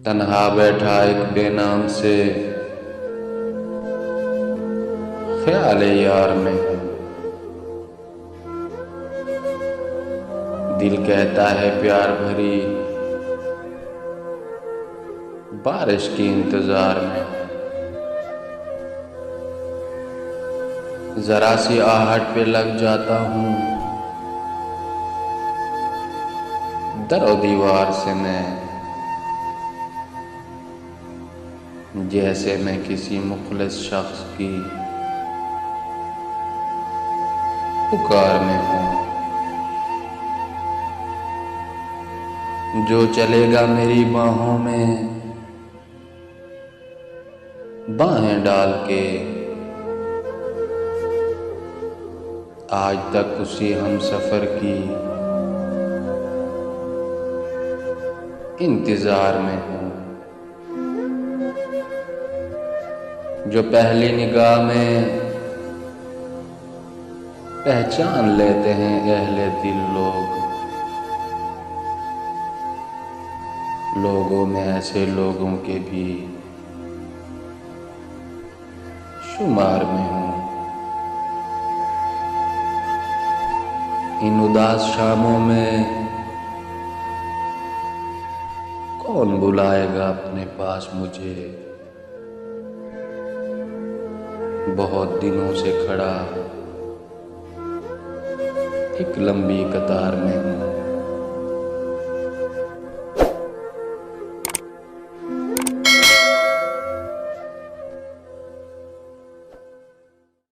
तन्हा बैठा एक बेनाम से ख्याल यार में हूँ। दिल कहता है प्यार भरी बारिश के इंतजार में हूँ। जरा सी आहट पे लग जाता हूँ, दरो दीवार से मैं, जैसे मैं किसी मुखलिस शख्स की पुकार में हूँ। जो चलेगा मेरी बाहों में बाहें डाल के, आज तक उसी हम सफर की इंतजार में हूँ। जो पहली निगाह में पहचान लेते हैं अहले दिल लोगों में ऐसे लोगों के भी शुमार में हूँ। इन उदास शामों में कौन बुलाएगा अपने पास मुझे, बहुत दिनों से खड़ा एक लंबी कतार में हूँ।